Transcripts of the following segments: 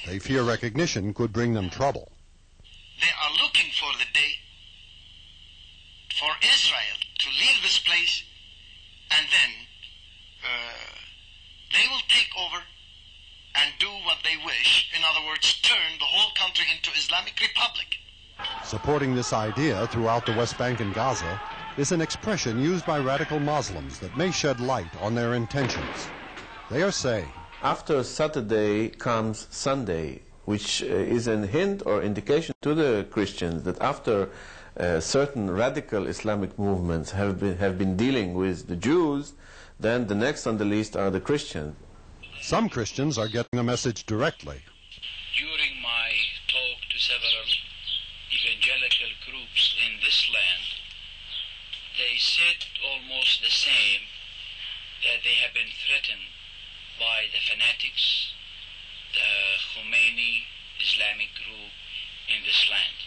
They fear recognition could bring them trouble. They are looking for the day for Israel to leave this place, and then they will take over and do what they wish. In other words, turn the whole country into Islamic Republic. Supporting this idea throughout the West Bank and Gaza is an expression used by radical Muslims that may shed light on their intentions. They are saying, after Saturday comes Sunday, which is a hint or indication to the Christians that after certain radical Islamic movements have been dealing with the Jews, then the next on the list are the Christians. Some Christians are getting the message directly. During my talk to several evangelical groups in this land, they said almost the same, that they have been threatened by the fanatics, the Khomeini Islamic group in this land.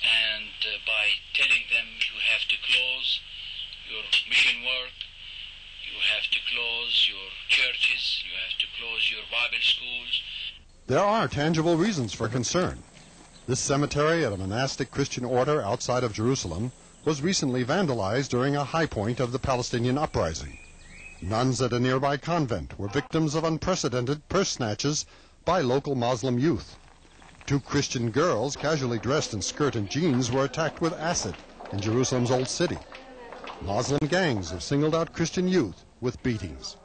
And by telling them you have to close your mission work, you have to close your churches, you have to close your Bible schools. There are tangible reasons for concern. This cemetery at a monastic Christian order outside of Jerusalem was recently vandalized during a high point of the Palestinian uprising. Nuns at a nearby convent were victims of unprecedented purse snatches by local Muslim youth. 2 Christian girls, casually dressed in skirt and jeans, were attacked with acid in Jerusalem's Old City. Muslim gangs have singled out Christian youth with beatings.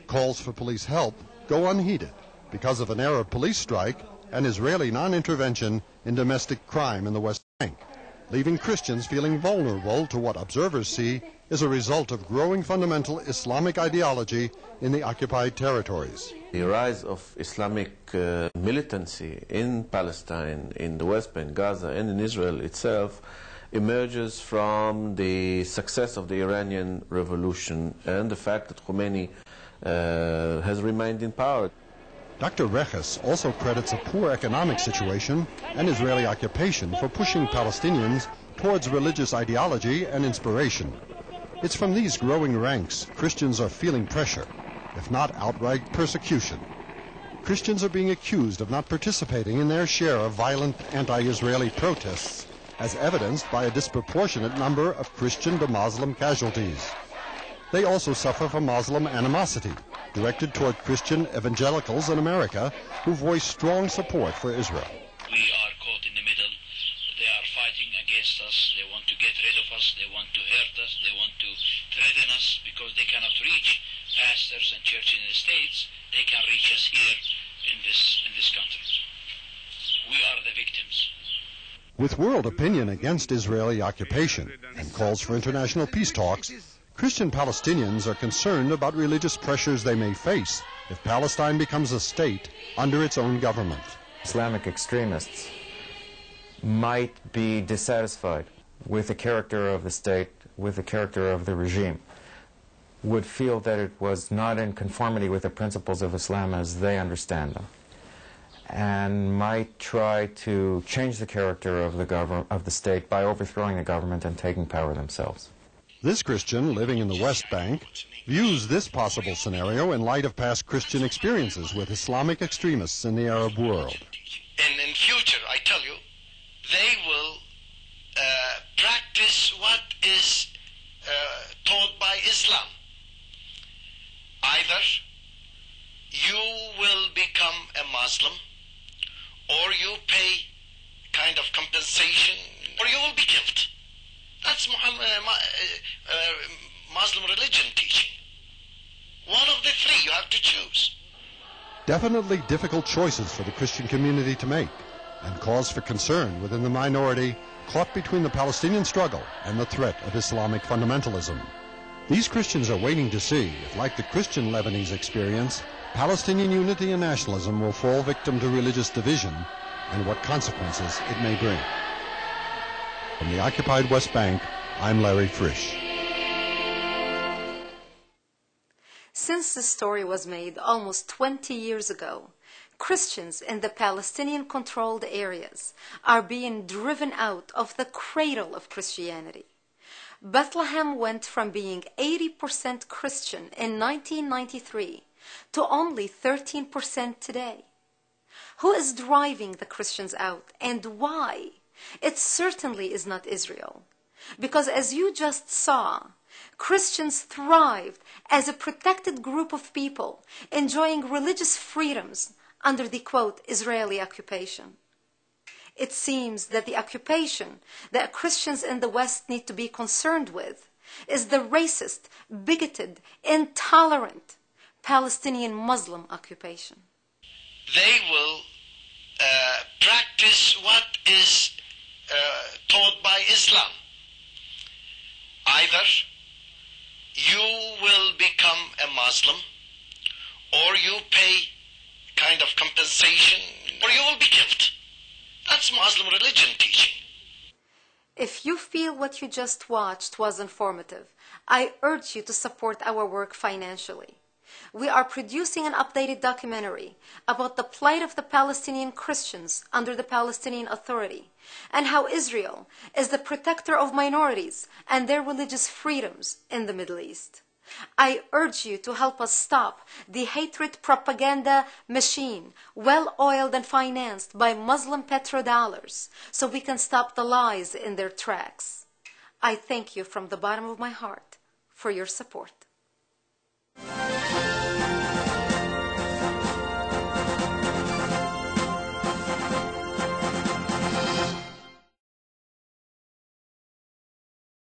Calls for police help go unheeded because of an Arab police strike and Israeli non-intervention in domestic crime in the West Bank, leaving Christians feeling vulnerable to what observers see is a result of growing fundamental Islamic ideology in the occupied territories. The rise of Islamic militancy in Palestine, in the West Bank, Gaza, and in Israel itself emerges from the success of the Iranian Revolution and the fact that Khomeini has remained in power. Dr. Reches also credits a poor economic situation and Israeli occupation for pushing Palestinians towards religious ideology and inspiration. It's from these growing ranks Christians are feeling pressure, if not outright persecution. Christians are being accused of not participating in their share of violent anti-Israeli protests, as evidenced by a disproportionate number of Christian to Muslim casualties. They also suffer from Muslim animosity, directed toward Christian evangelicals in America who voice strong support for Israel. We are caught in the middle. They are fighting against us. They want to get rid of us. They want to hurt us. They want to threaten us because they cannot reach pastors and churches in the States. They can reach us here in this country. We are the victims. With world opinion against Israeli occupation and calls for international peace talks, Christian Palestinians are concerned about religious pressures they may face if Palestine becomes a state under its own government. Islamic extremists might be dissatisfied with the character of the state, with the character of the regime, would feel that it was not in conformity with the principles of Islam as they understand them, and might try to change the character of the state by overthrowing the government and taking power themselves. This Christian living in the West Bank views this possible scenario in light of past Christian experiences with Islamic extremists in the Arab world. And in future, I tell you, they will practice what is taught by Islam. Either you will become a Muslim, or you pay kind of compensation, or you will be killed. That's Muslim religion teaching. One of the 3, you have to choose. Definitely difficult choices for the Christian community to make, and cause for concern within the minority caught between the Palestinian struggle and the threat of Islamic fundamentalism. These Christians are waiting to see if, like the Christian Lebanese experience, Palestinian unity and nationalism will fall victim to religious division and what consequences it may bring. From the occupied West Bank, I'm Larry Frisch. Since the story was made almost 20 years ago, Christians in the Palestinian-controlled areas are being driven out of the cradle of Christianity. Bethlehem went from being 80% Christian in 1993 to only 13% today. Who is driving the Christians out and why? It certainly is not Israel. Because as you just saw, Christians thrived as a protected group of people enjoying religious freedoms under the, quote, Israeli occupation. It seems that the occupation that Christians in the West need to be concerned with is the racist, bigoted, intolerant Palestinian Muslim occupation. They will practice what is taught by Islam. Either you will become a Muslim, or you pay kind of compensation, or you will be killed. That's Muslim religion teaching. If you feel what you just watched was informative, I urge you to support our work financially. We are producing an updated documentary about the plight of the Palestinian Christians under the Palestinian Authority and how Israel is the protector of minorities and their religious freedoms in the Middle East. I urge you to help us stop the hatred propaganda machine, well-oiled and financed by Muslim petrodollars, so we can stop the lies in their tracks. I thank you from the bottom of my heart for your support.